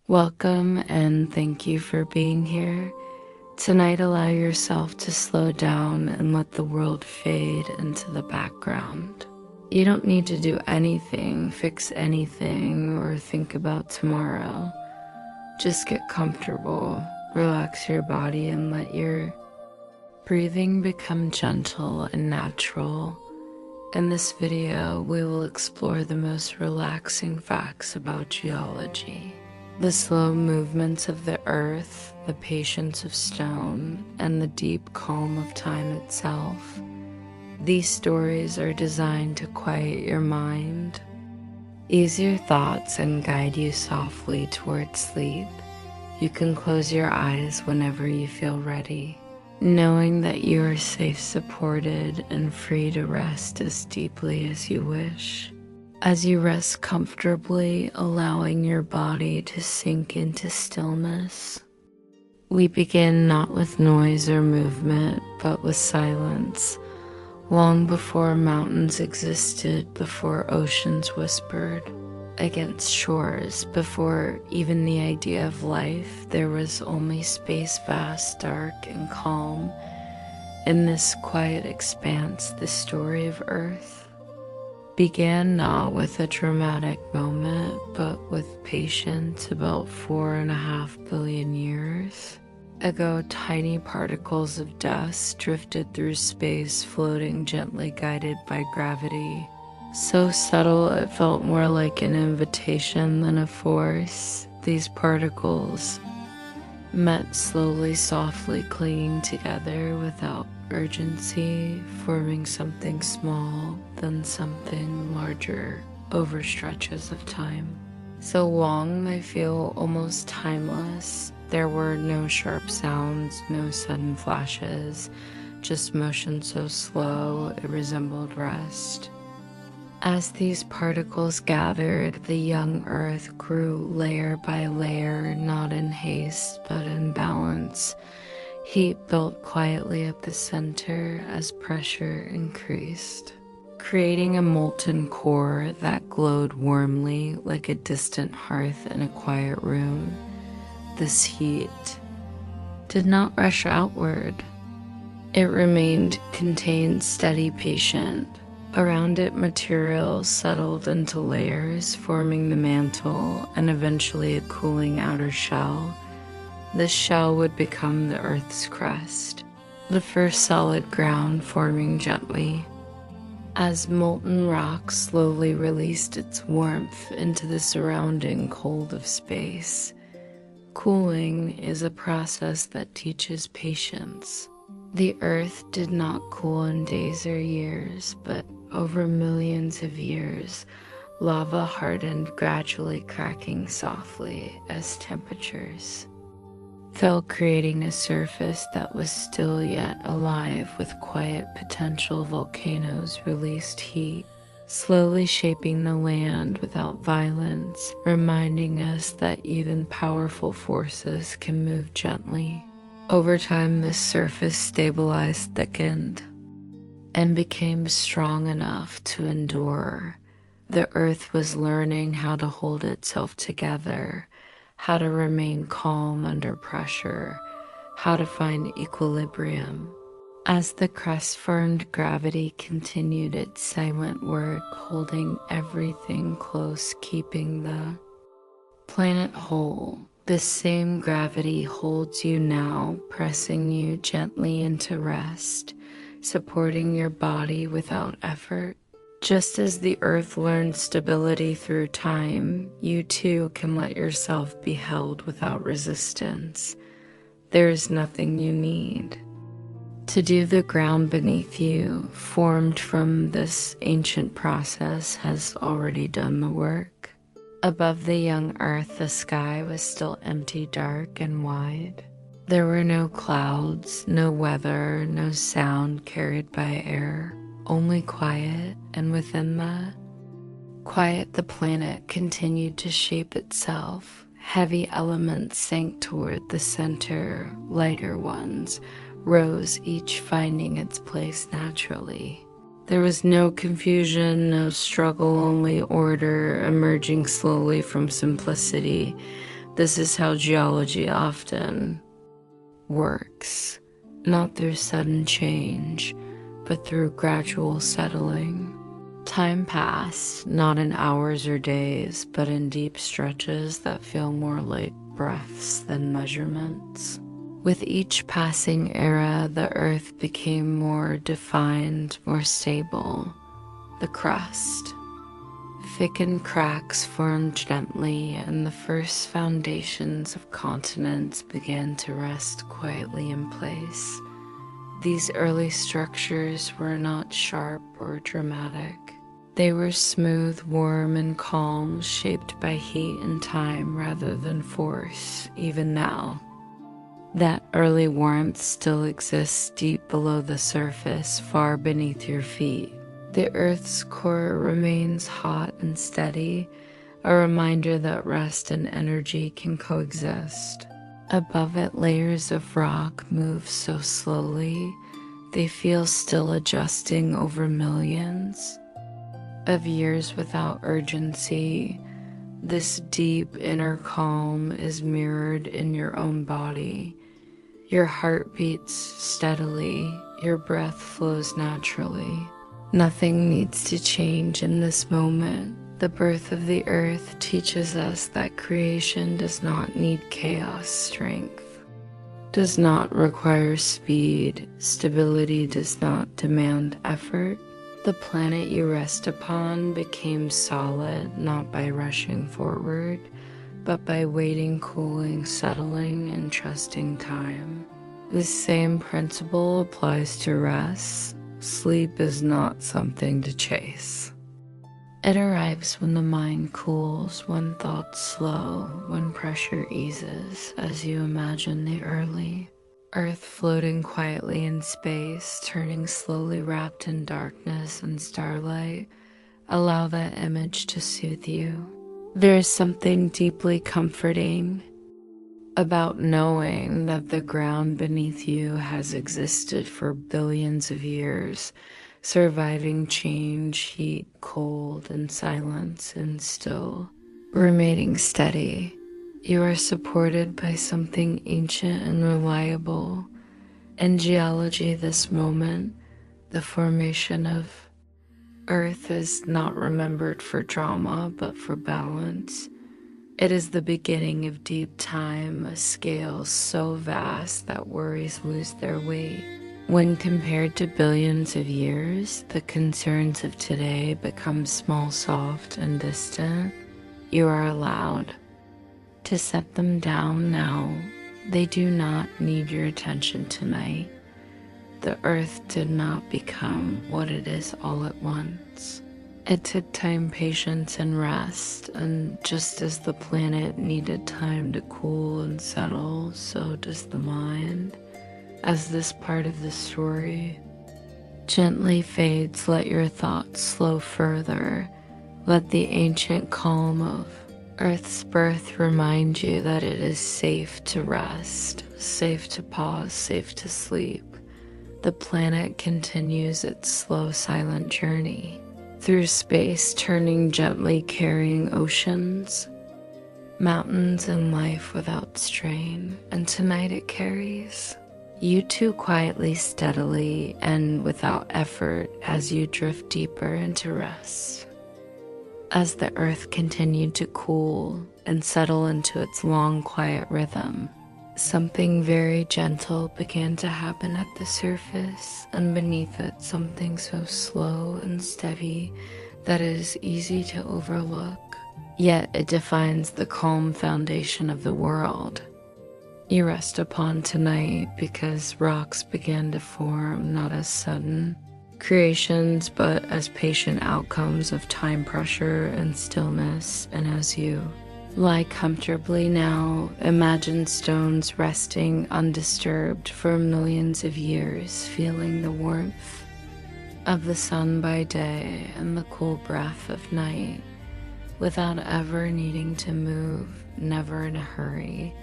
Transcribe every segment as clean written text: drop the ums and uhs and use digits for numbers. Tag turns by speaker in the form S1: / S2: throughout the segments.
S1: Welcome and thank you for being here. Tonight, allow yourself to slow down and let the world fade into the background. You don't need to do anything, fix anything, or think about tomorrow. Just get comfortable, relax your body, and let your breathing become gentle and natural. In this video, we will explore the most relaxing facts about geology. The slow movements of the earth, the patience of stone, and the deep calm of time itself. These stories are designed to quiet your mind, ease your thoughts, and guide you softly towards sleep. You can close your eyes whenever you feel ready, knowing that you are safe, supported, and free to rest as deeply as you wish. As you rest comfortably, allowing your body to sink into stillness, we begin not with noise or movement, but with silence. Long before mountains existed, before oceans whispered against shores, before even the idea of life, there was only space, vast, dark, and calm. In this quiet expanse, the story of Earth began not with a dramatic moment, but with patience. About 4.5 billion years ago, tiny particles of dust drifted through space, floating gently, guided by gravity. So subtle it felt more like an invitation than a force. These particles met slowly, softly, clinging together without urgency, forming something small, then something larger over stretches of time. So long they feel almost timeless. There were no sharp sounds, no sudden flashes, just motion so slow it resembled rest. As these particles gathered, the young Earth grew layer by layer, not in haste, but in balance. Heat built quietly at the center as pressure increased, creating a molten core that glowed warmly like a distant hearth in a quiet room. This heat did not rush outward. It remained contained, steady, patient. Around it, materials settled into layers, forming the mantle and eventually a cooling outer shell. This shell would become the Earth's crust, the first solid ground forming gently. As molten rock slowly released its warmth into the surrounding cold of space. Cooling is a process that teaches patience. The Earth did not cool in days or years, but over millions of years. Lava hardened, gradually cracking softly as temperatures fell, creating a surface that was still yet alive with quiet potential. Volcanoes released heat, slowly shaping the land without violence, reminding us that even powerful forces can move gently. Over time, this surface stabilized, thickened, and became strong enough to endure. The Earth was learning how to hold itself together, how to remain calm under pressure, how to find equilibrium. As the crust formed, gravity continued its silent work, holding everything close, keeping the planet whole. This same gravity holds you now, pressing you gently into rest, supporting your body without effort. Just as the Earth learned stability through time, you too can let yourself be held without resistance. There is nothing you need to do. The ground beneath you, formed from this ancient process, has already done the work. Above the young Earth, the sky was still empty, dark, and wide. There were no clouds, no weather, no sound carried by air, only quiet, and within the quiet, the planet continued to shape itself. Heavy elements sank toward the center, lighter ones rose, each finding its place naturally. There was no confusion, no struggle, only order emerging slowly from simplicity. This is how geology often works, not through sudden change, but through gradual settling. Time passed, not in hours or days, but in deep stretches that feel more like breaths than measurements. With each passing era, the earth became more defined, more stable. The crust. Thickened cracks formed gently, and the first foundations of continents began to rest quietly in place. These early structures were not sharp or dramatic. They were smooth, warm, and calm, shaped by heat and time rather than force, even now. That early warmth still exists deep below the surface, far beneath your feet. The Earth's core remains hot and steady, a reminder that rest and energy can coexist. Above it, layers of rock move so slowly, they feel still adjusting over millions of years without urgency. This deep inner calm is mirrored in your own body. Your heart beats steadily, your breath flows naturally. Nothing needs to change in this moment. The birth of the earth teaches us that creation does not need chaos strength, does not require speed, stability does not demand effort. The planet you rest upon became solid not by rushing forward, but by waiting, cooling, settling, and trusting time. The same principle applies to rest. Sleep is not something to chase. It arrives when the mind cools, when thoughts slow, when pressure eases, as you imagine the early Earth floating quietly in space, turning slowly wrapped in darkness and starlight. Allow that image to soothe you. There is something deeply comforting about knowing that the ground beneath you has existed for billions of years, surviving change, heat, cold, and silence, and still remaining steady. You are supported by something ancient and reliable. In geology, this moment, the formation of Earth, is not remembered for drama, but for balance. It is the beginning of deep time, a scale so vast that worries lose their weight. When compared to billions of years, the concerns of today become small, soft, and distant. You are allowed to set them down now. They do not need your attention tonight. The earth did not become what it is all at once. It took time, patience, and rest, and just as the planet needed time to cool and settle, so does the mind. As this part of the story gently fades, let your thoughts slow further. Let the ancient calm of Earth's birth remind you that it is safe to rest, safe to pause, safe to sleep. The planet continues its slow, silent journey through space, turning gently, carrying oceans, mountains, and life without strain. And tonight it carries you too, quietly, steadily, and without effort, as you drift deeper into rest. As the earth continued to cool and settle into its long, quiet rhythm, something very gentle began to happen at the surface, and beneath it something so slow and steady that it is easy to overlook. Yet it defines the calm foundation of the world you rest upon tonight, because rocks began to form not as sudden creations, but as patient outcomes of time, pressure, and stillness. And as you lie comfortably now, imagine stones resting undisturbed for millions of years, feeling the warmth of the sun by day and the cool breath of night, without ever needing to move, never in a hurry,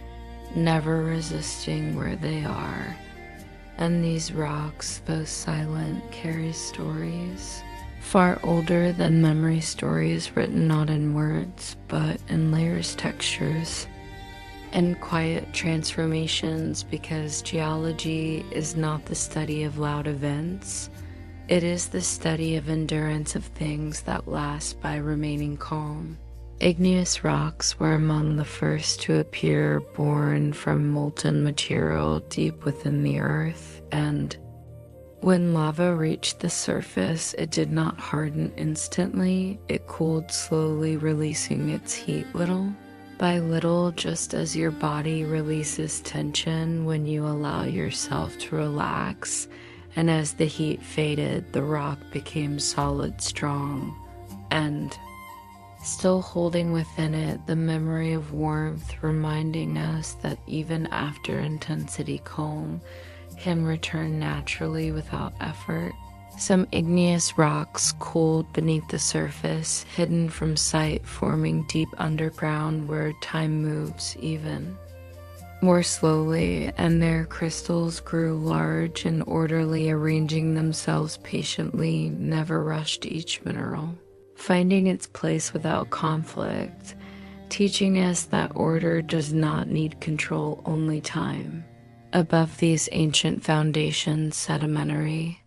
S1: never resisting where they are. And these rocks, though silent, carry stories far older than memory stories written not in words, but in layers, textures, and quiet transformations, because geology is not the study of loud events. It is the study of endurance of things that last by remaining calm. Igneous rocks were among the first to appear, born from molten material deep within the earth, and when lava reached the surface, it did not harden instantly. It cooled slowly, releasing its heat little by little, just as your body releases tension when you allow yourself to relax. And as the heat faded, the rock became solid, strong, and still holding within it the memory of warmth, reminding us that even after intensity, calm can return naturally without effort. Some igneous rocks cooled beneath the surface, hidden from sight, forming deep underground where time moves even more slowly, and their crystals grew large and orderly, arranging themselves patiently, never rushed each mineral, finding its place without conflict, teaching us that order does not need control, only time. Above these ancient foundations, sedimentary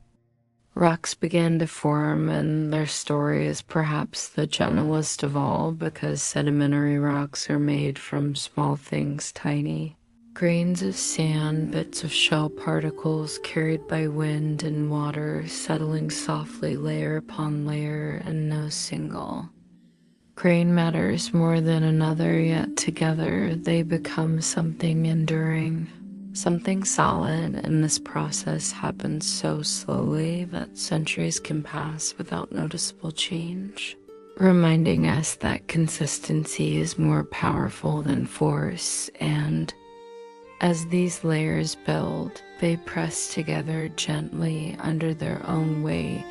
S1: rocks began to form, and their story is perhaps the gentlest of all, because sedimentary rocks are made from small things, tiny grains of sand, bits of shell particles carried by wind and water, settling softly layer upon layer, and no single grain matters more than another, yet together they become something enduring, something solid, and this process happens so slowly that centuries can pass without noticeable change, reminding us that consistency is more powerful than force. And as these layers build, they press together gently under their own weight,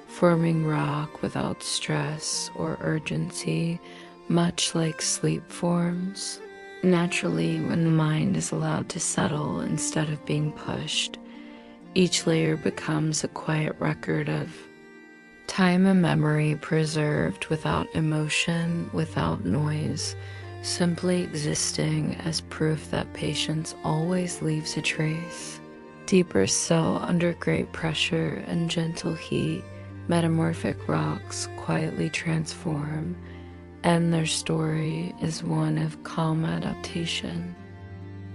S1: forming rock without stress or urgency, much like sleep forms naturally when the mind is allowed to settle instead of being pushed. Each layer becomes a quiet record of time and memory, preserved without emotion, without noise, simply existing as proof that patience always leaves a trace. Deeper still, under great pressure and gentle heat, metamorphic rocks quietly transform, and their story is one of calm adaptation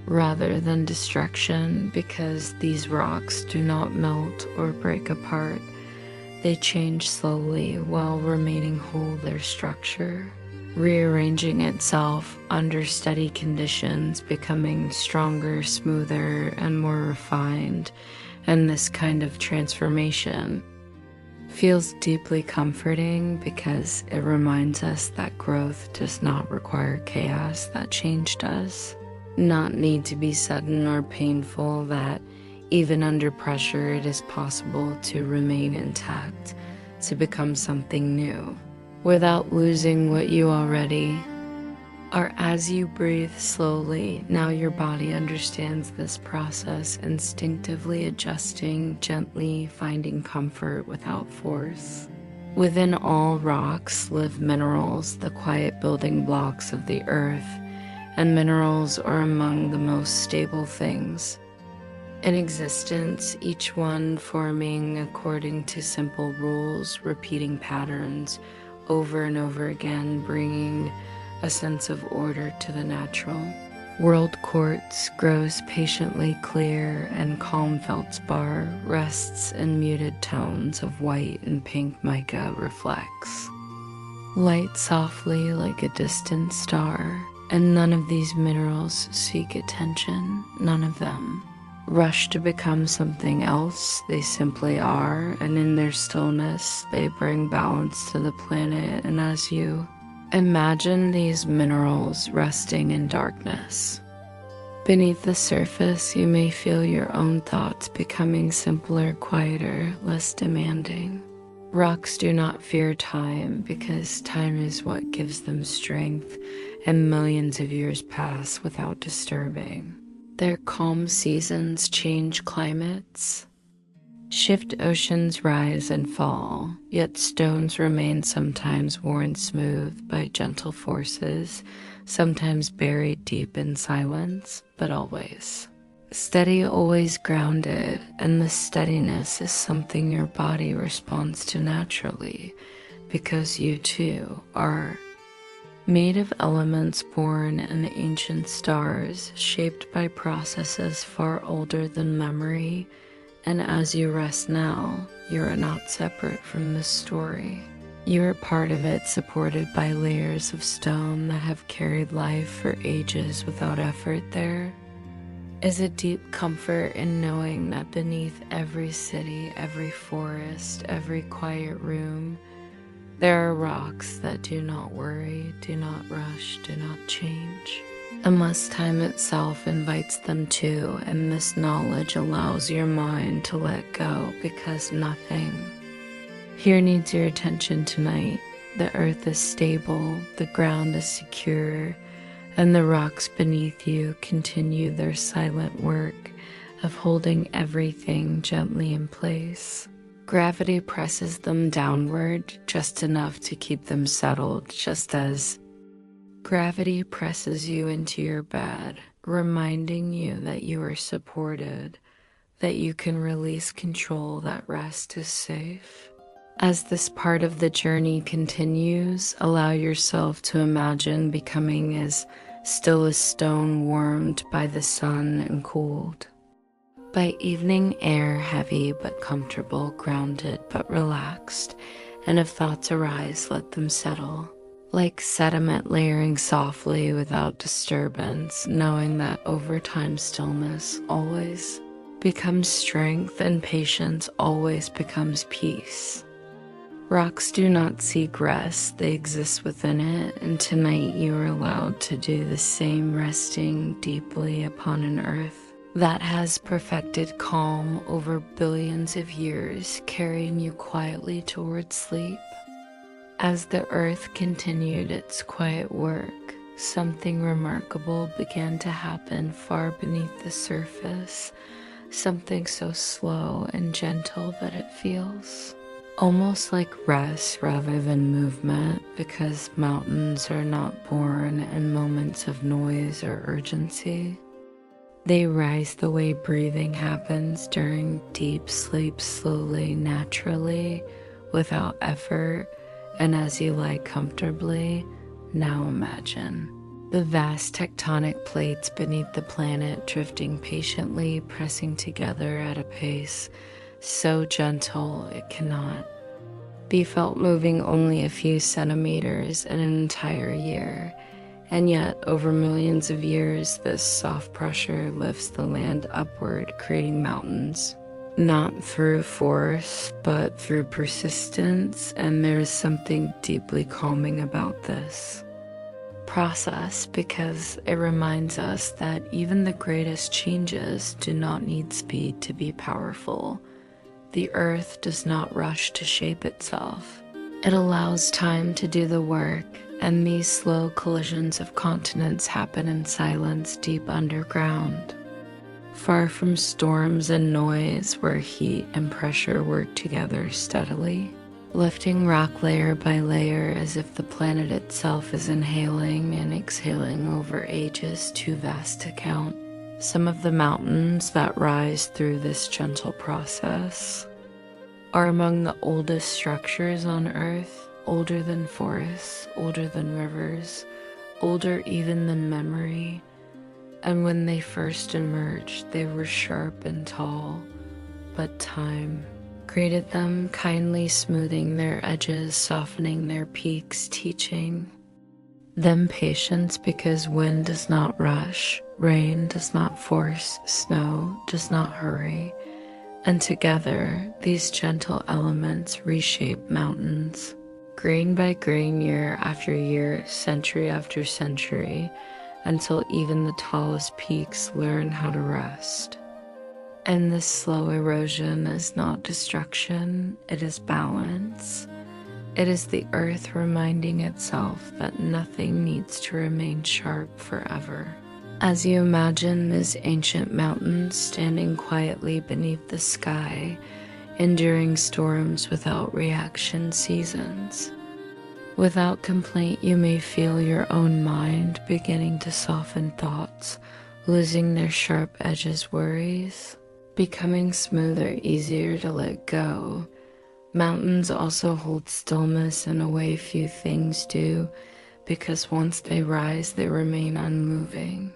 S1: rather than destruction, because these rocks do not melt or break apart. They change slowly while remaining whole, their structure rearranging itself under steady conditions, becoming stronger, smoother, and more refined. And this kind of transformation feels deeply comforting, because it reminds us that growth does not require chaos, that change does not need to be sudden or painful, that even under pressure it is possible to remain intact, to become something new without losing what you already are. As you breathe slowly, now your body understands this process, instinctively adjusting, gently finding comfort without force. Within all rocks live minerals, the quiet building blocks of the earth, and minerals are among the most stable things in existence, each one forming according to simple rules, repeating patterns over and over again, bringing a sense of order to the natural world. Quartz grows patiently clear, and calm feldspar rests in muted tones of white, and pink mica reflects light softly like a distant star. And none of these minerals seek attention, none of them rush to become something else. They simply are, and in their stillness they bring balance to the planet. And as you imagine these minerals resting in darkness beneath the surface, you may feel your own thoughts becoming simpler, quieter, less demanding. Rocks do not fear time, because time is what gives them strength, and millions of years pass without disturbing. Their calm seasons change climates, shift oceans rise and fall, yet stones remain sometimes worn smooth by gentle forces, sometimes buried deep in silence, but always. Steady, always grounded, and the steadiness is something your body responds to naturally, because you too are made of elements born in ancient stars, shaped by processes far older than memory, and as you rest now, you are not separate from this story. You are part of it, supported by layers of stone that have carried life for ages without effort. There is a deep comfort in knowing that beneath every city, every forest, every quiet room, there are rocks that do not worry, do not rush, do not change, unless time itself invites them to, and this knowledge allows your mind to let go, because nothing here needs your attention tonight. The earth is stable, the ground is secure, and the rocks beneath you continue their silent work of holding everything gently in place. Gravity presses them downward just enough to keep them settled, just as gravity presses you into your bed, reminding you that you are supported, that you can release control, that rest is safe. As this part of the journey continues, allow yourself to imagine becoming as still as stone, warmed by the sun and cooled by evening air, heavy but comfortable, grounded but relaxed, and if thoughts arise, let them settle. Like sediment layering softly without disturbance, knowing that over time stillness always becomes strength and patience always becomes peace. Rocks do not seek rest, they exist within it, and tonight you are allowed to do the same, resting deeply upon an earth that has perfected calm over billions of years, carrying you quietly towards sleep. As the earth continued its quiet work, something remarkable began to happen far beneath the surface, something so slow and gentle that it feels almost like rest rather than movement, because mountains are not born in moments of noise or urgency. They rise the way breathing happens during deep sleep, slowly, naturally, without effort, and as you lie comfortably, now imagine the vast tectonic plates beneath the planet drifting patiently, pressing together at a pace so gentle it cannot be felt, moving only a few centimeters in an entire year. And yet, over millions of years, this soft pressure lifts the land upward, creating mountains, not through force, but through persistence. And there is something deeply calming about this process, because it reminds us that even the greatest changes do not need speed to be powerful. The earth does not rush to shape itself. It allows time to do the work, and these slow collisions of continents happen in silence deep underground, far from storms and noise, where heat and pressure work together steadily, lifting rock layer by layer as if the planet itself is inhaling and exhaling over ages too vast to count. Some of the mountains that rise through this gentle process are among the oldest structures on Earth, older than forests, older than rivers, older even than memory. And when they first emerged, they were sharp and tall, but time created them, kindly smoothing their edges, softening their peaks, teaching them patience, because wind does not rush, rain does not force, snow does not hurry, and together these gentle elements reshape mountains, grain by grain, year after year, century after century, until even the tallest peaks learn how to rest. And this slow erosion is not destruction, it is balance. It is the earth reminding itself that nothing needs to remain sharp forever. As you imagine these ancient mountains standing quietly beneath the sky, enduring storms without reaction, seasons Without complaint, you may feel your own mind beginning to soften thoughts, losing their sharp edges worries, becoming smoother, easier to let go. Mountains also hold stillness in a way few things do, because once they rise, they remain unmoving.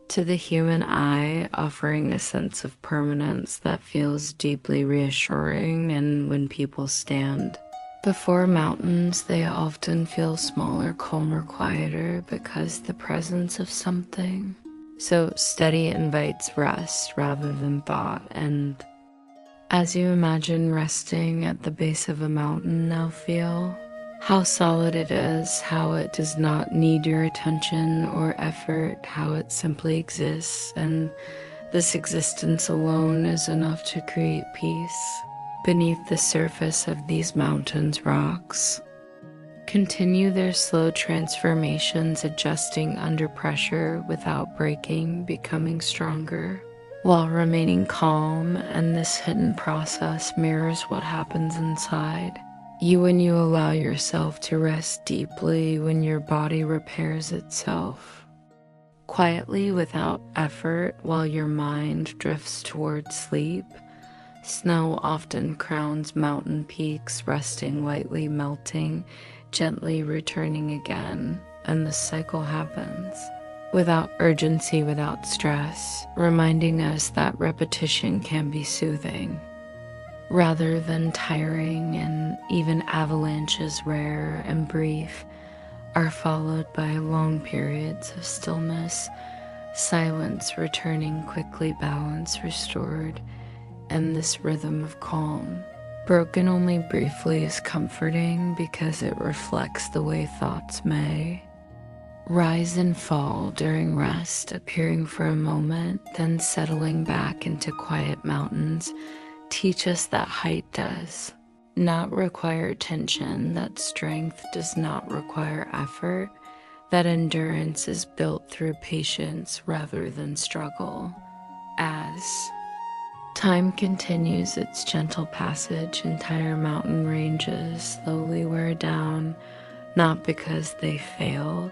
S1: To the human eye, offering a sense of permanence that feels deeply reassuring, and when people stand before mountains, they often feel smaller, calmer, quieter because the presence of something so steady invites rest rather than thought. And as you imagine resting at the base of a mountain, now feel how solid it is, how it does not need your attention or effort, how it simply exists, and this existence alone is enough to create peace beneath the surface of these mountains' rocks. Continue their slow transformations, adjusting under pressure without breaking, becoming stronger while remaining calm, and this hidden process mirrors what happens inside you when you allow yourself to rest deeply, when your body repairs itself quietly without effort while your mind drifts towards sleep. Snow often crowns mountain peaks, resting lightly, melting, gently returning again, and the cycle happens without urgency, without stress, reminding us that repetition can be soothing rather than tiring, and even avalanches, rare and brief, are followed by long periods of stillness, silence returning quickly, balance restored, and this rhythm of calm, broken only briefly, is comforting because it reflects the way thoughts may rise and fall during rest, appearing for a moment, then settling back into quiet. Mountains teach us that height does not require tension, that strength does not require effort, that endurance is built through patience rather than struggle. As time continues its gentle passage, entire mountain ranges slowly wear down, not because they fail,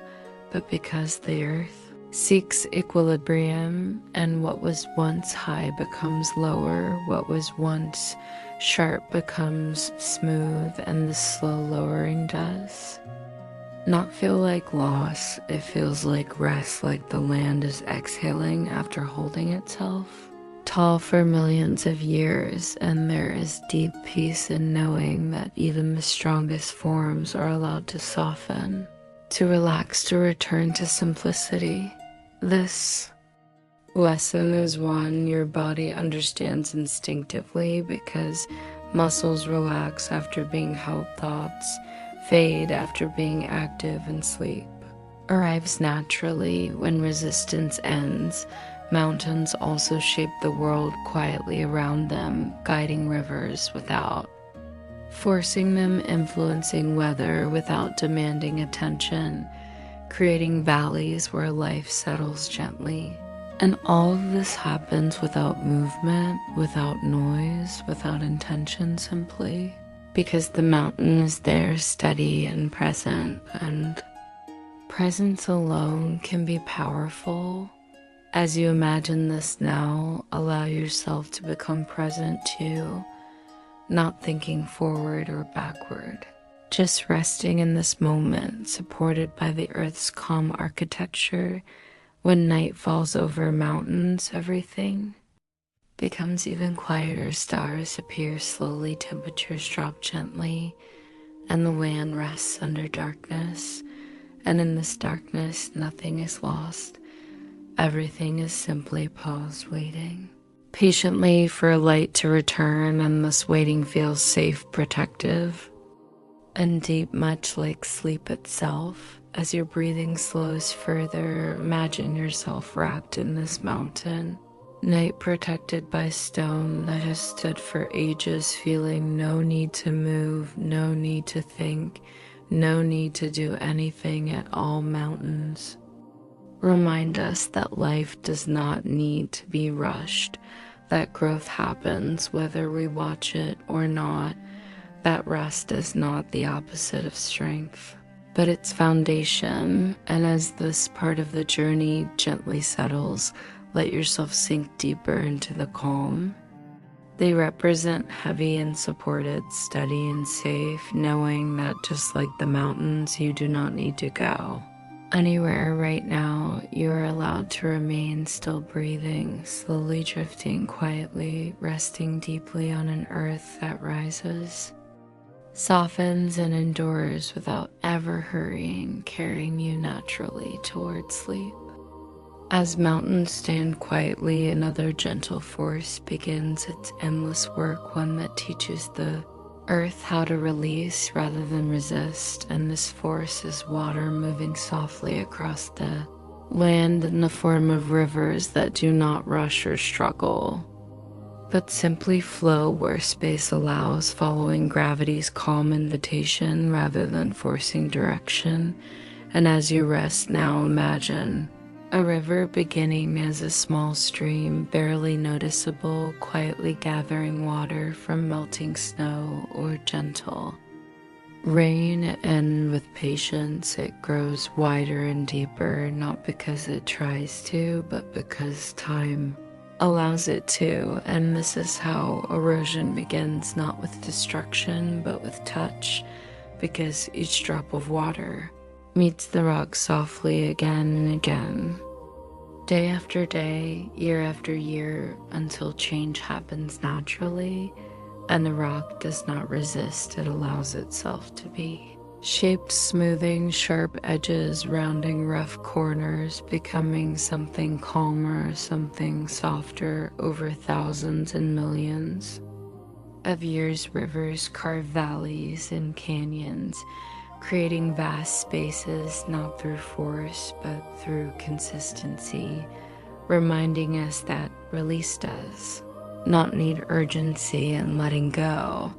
S1: but because the earth seeks equilibrium, and what was once high becomes lower, what was once sharp becomes smooth, and the slow lowering does not feel like loss. It feels like rest, like the land is exhaling after holding itself tall for millions of years, and there is deep peace in knowing that even the strongest forms are allowed to soften, to relax, to return to simplicity. This lesson is one your body understands instinctively, because muscles relax after being held, thoughts fade after being active, and sleep arrives naturally when resistance ends. Mountains also shape the world quietly around them, guiding rivers without forcing them, influencing weather without demanding attention, creating valleys where life settles gently. And all of this happens without movement, without noise, without intention, simply because the mountain is there, steady and present, and presence alone can be powerful. As you imagine this now, allow yourself to become present too, not thinking forward or backward, just resting in this moment, supported by the earth's calm architecture. When night falls over mountains, everything becomes even quieter. Stars appear slowly, temperatures drop gently, and the land rests under darkness. And in this darkness, nothing is lost. Everything is simply paused, waiting patiently for light to return, and this waiting feels safe, protective, and deep, much like sleep itself. As your breathing slows further, imagine yourself wrapped in this mountain, night protected by stone that has stood for ages, feeling no need to move, no need to think, no need to do anything at all. Mountains remind us that life does not need to be rushed, that growth happens whether we watch it or not, That rest is not the opposite of strength, but its foundation. And as this part of the journey gently settles, let yourself sink deeper into the calm. They represent heavy and supported, steady and safe, knowing that just like the mountains, you do not need to go anywhere right now. You are allowed to remain still, breathing, slowly drifting quietly, resting deeply on an earth that rises, softens, and endures without ever hurrying, carrying you naturally towards sleep. As mountains stand quietly, another gentle force begins its endless work, one that teaches the earth how to release rather than resist. And this force is water moving softly across the land in the form of rivers that do not rush or struggle, but simply flow where space allows, following gravity's calm invitation rather than forcing direction. And as you rest now, imagine a river beginning as a small stream, barely noticeable, quietly gathering water from melting snow or gentle rain, and with patience it grows wider and deeper, not because it tries to, but because time allows it to. And this is how erosion begins, not with destruction, but with touch, because each drop of water meets the rock softly again and again, day after day, year after year, until change happens naturally, and the rock does not resist, it allows itself to be shaped, smoothing sharp edges, rounding rough corners, becoming something calmer, something softer. Over thousands and millions of years, rivers carve valleys and canyons, creating vast spaces, not through force, but through consistency, reminding us that release does not need urgency, and letting go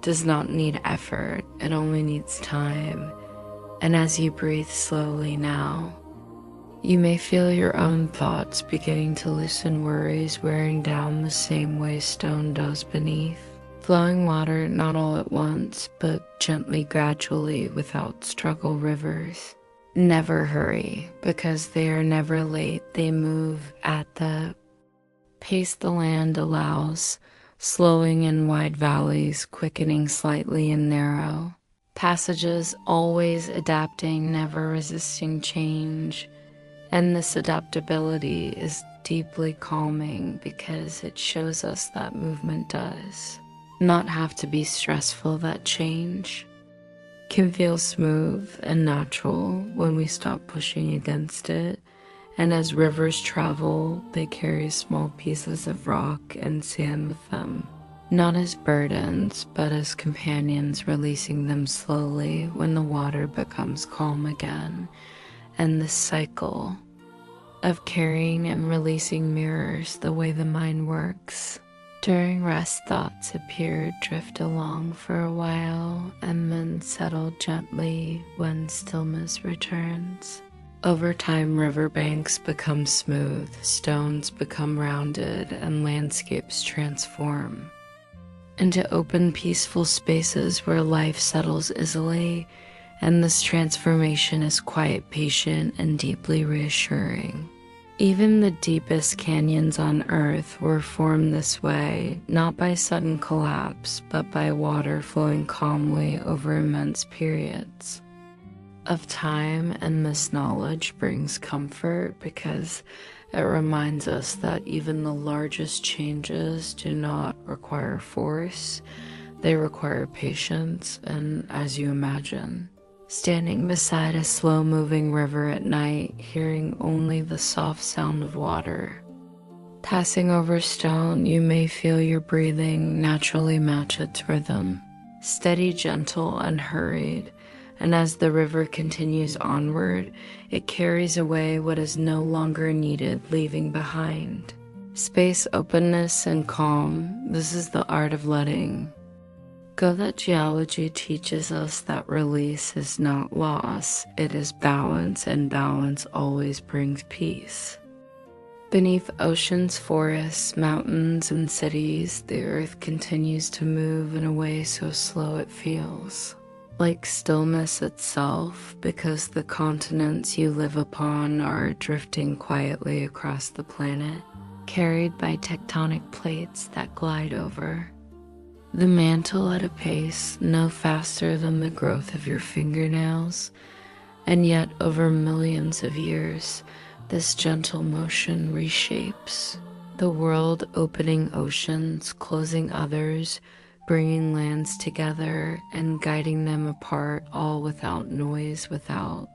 S1: does not need effort. It only needs time. And as you breathe slowly now, you may feel your own thoughts beginning to loosen, worries wearing down the same way stone does beneath. Flowing water, not all at once, but gently, gradually, without struggle. Rivers never hurry, because they are never late. They move at the pace the land allows, slowing in wide valleys, quickening slightly in narrow passages, always adapting, never resisting change. And this adaptability is deeply calming, because it shows us that movement does not have to be stressful, that change can feel smooth and natural when we stop pushing against it. And as rivers travel, they carry small pieces of rock and sand with them, not as burdens, but as companions, releasing them slowly when the water becomes calm again. And this cycle of carrying and releasing mirrors the way the mind works. During rest, thoughts appear, drift along for a while, and then settle gently when stillness returns. Over time, riverbanks become smooth, stones become rounded, and landscapes transform into open, peaceful spaces where life settles easily. And this transformation is quiet, patient, and deeply reassuring. Even the deepest canyons on Earth were formed this way, not by sudden collapse, but by water flowing calmly over immense periods of time. And this knowledge brings comfort, because it reminds us that even the largest changes do not require force, they require patience. And as you imagine standing beside a slow-moving river at night, hearing only the soft sound of water passing over stone, you may feel your breathing naturally match its rhythm, steady, gentle, unhurried. And as the river continues onward, it carries away what is no longer needed, leaving behind space, openness, and calm. This is the art of letting go. That geology teaches us that release is not loss, it is balance, and balance always brings peace. Beneath oceans, forests, mountains, and cities, the earth continues to move in a way so slow it feels like stillness itself, because the continents you live upon are drifting quietly across the planet, carried by tectonic plates that glide over the mantle at a pace no faster than the growth of your fingernails. And yet, over millions of years, this gentle motion reshapes the world, opening oceans, closing others, bringing lands together, and guiding them apart, all without noise, without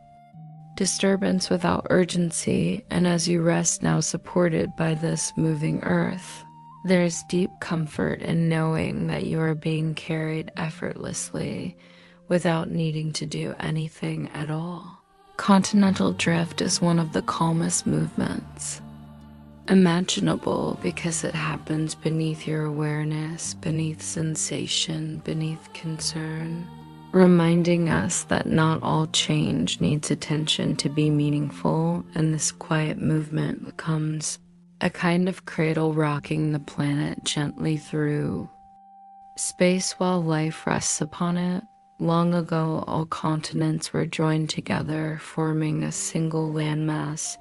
S1: disturbance, without urgency. And as you rest, now supported by this moving earth, there's deep comfort in knowing that you are being carried effortlessly without needing to do anything at all. Continental drift is one of the calmest movements imaginable, because it happens beneath your awareness, beneath sensation, beneath concern, reminding us that not all change needs attention to be meaningful, and this quiet movement becomes a kind of cradle rocking the planet gently through space while life rests upon it. Long ago, all continents were joined together, forming a single landmass,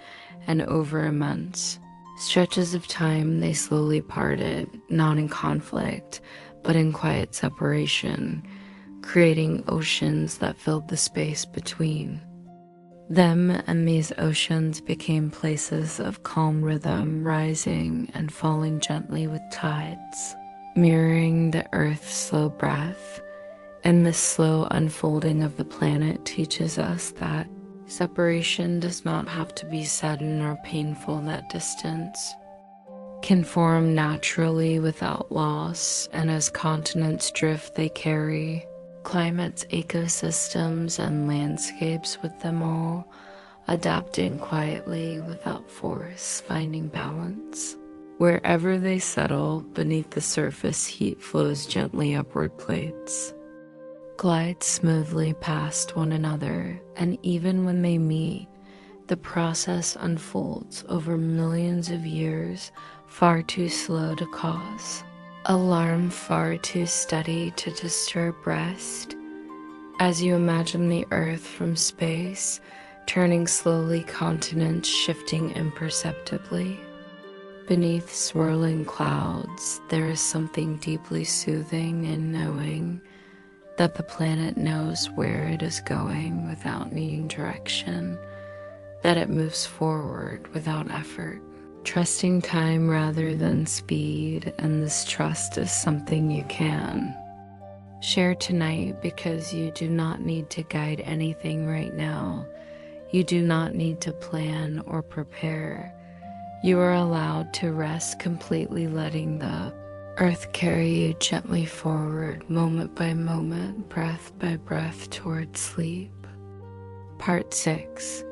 S1: and over immense stretches of time they slowly parted, not in conflict, but in quiet separation, creating oceans that filled the space between them, and these oceans became places of calm rhythm, rising and falling gently with tides, mirroring the earth's slow breath. And this slow unfolding of the planet teaches us that separation does not have to be sudden or painful, that distance can form naturally without loss, and as continents drift, they carry climates, ecosystems, and landscapes with them all, adapting quietly without force, finding balance. Wherever they settle, beneath the surface, heat flows gently upward, plates glide smoothly past one another, and even when they meet, the process unfolds over millions of years, far too slow to cause alarm, far too steady to disturb rest. As you imagine the earth from space, turning slowly, continents shifting imperceptibly. Beneath swirling clouds, there is something deeply soothing in knowing that the planet knows where it is going without needing direction, that it moves forward without effort, trusting time rather than speed, and this trust is something you can share tonight, because you do not need to guide anything right now. You do not need to plan or prepare. You are allowed to rest completely, letting the earth carry you gently forward, moment by moment, breath by breath, towards sleep. Part 6.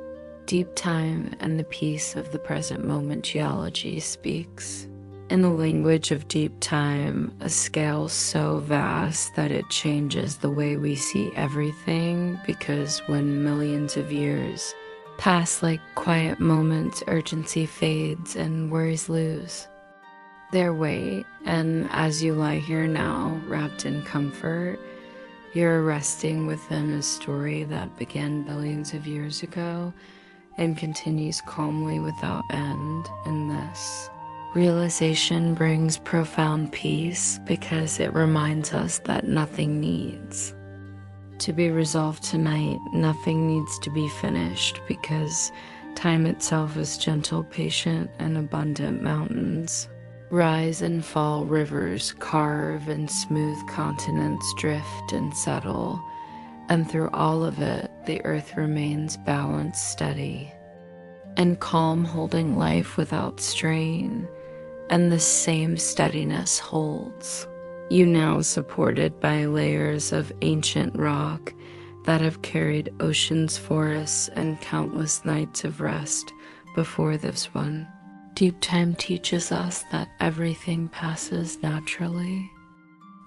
S1: Deep Time and the Peace of the Present Moment. Geology speaks in the language of deep time, a scale so vast that it changes the way we see everything, because when millions of years pass like quiet moments, urgency fades and worries lose their weight. And as you lie here now, wrapped in comfort, you're resting within a story that began billions of years ago and continues calmly without end. And this realization brings profound peace, because it reminds us that nothing needs to be resolved tonight. Nothing needs to be finished, because time itself is gentle, patient, and abundant. Mountains rise and fall, rivers carve and smooth, continents drift and settle, and through all of it, the earth remains balanced, steady, and calm, holding life without strain. And the same steadiness holds you now, supported by layers of ancient rock that have carried oceans, forests, and countless nights of rest before this one. Deep time teaches us that everything passes naturally.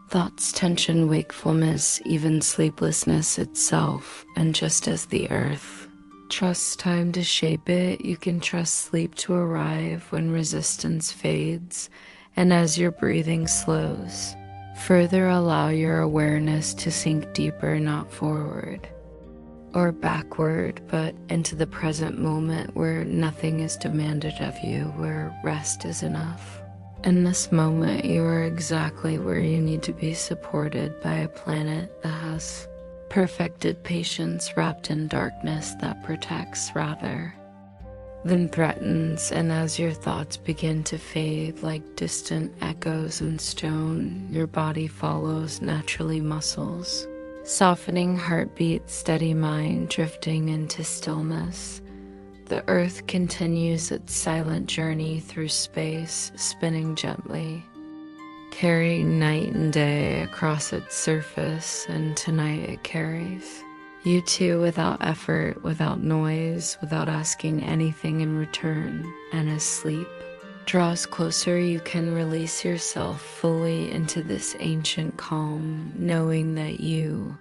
S1: Thoughts, tension, wakefulness, even sleeplessness itself. And just as the earth trust time to shape it. You can trust sleep to arrive when resistance fades and as your breathing slows. Further allow your awareness to sink deeper, not forward or backward, but into the present moment where nothing is demanded of you, where rest is enough. In this moment, you are exactly where you need to be, supported by a planet that has perfected patience wrapped in darkness that protects rather than threatens. And as your thoughts begin to fade like distant echoes in stone, your body follows, naturally muscles, softening heartbeat, steady mind, drifting into stillness. The earth continues its silent journey through space, spinning gently, carrying night and day across its surface, and tonight it carries you too, without effort, without noise, without asking anything in return. And as sleep draws closer, you can release yourself fully into this ancient calm, knowing that you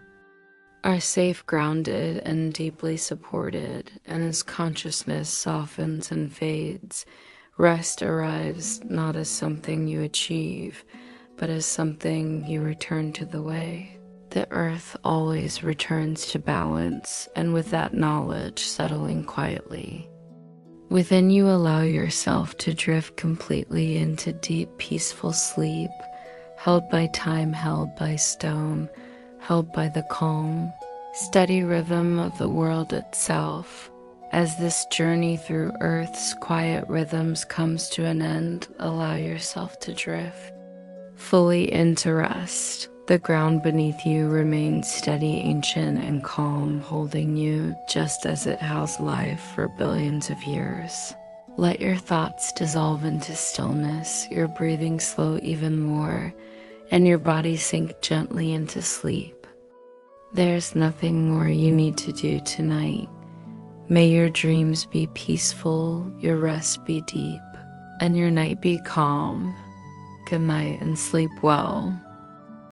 S1: are safe, grounded, and deeply supported. And as consciousness softens and fades, rest arrives not as something you achieve, but as something you return to the way. The earth always returns to balance, and with that knowledge settling quietly within you, allow yourself to drift completely into deep, peaceful sleep, held by time, held by stone, held by the calm, steady rhythm of the world itself. As this journey through Earth's quiet rhythms comes to an end, allow yourself to drift fully into rest. The ground beneath you remains steady, ancient, and calm, holding you just as it housed life for billions of years. Let your thoughts dissolve into stillness, your breathing slow even more, and your body sink gently into sleep. There's nothing more you need to do tonight. May your dreams be peaceful, your rest be deep, and your night be calm. Good night and sleep well.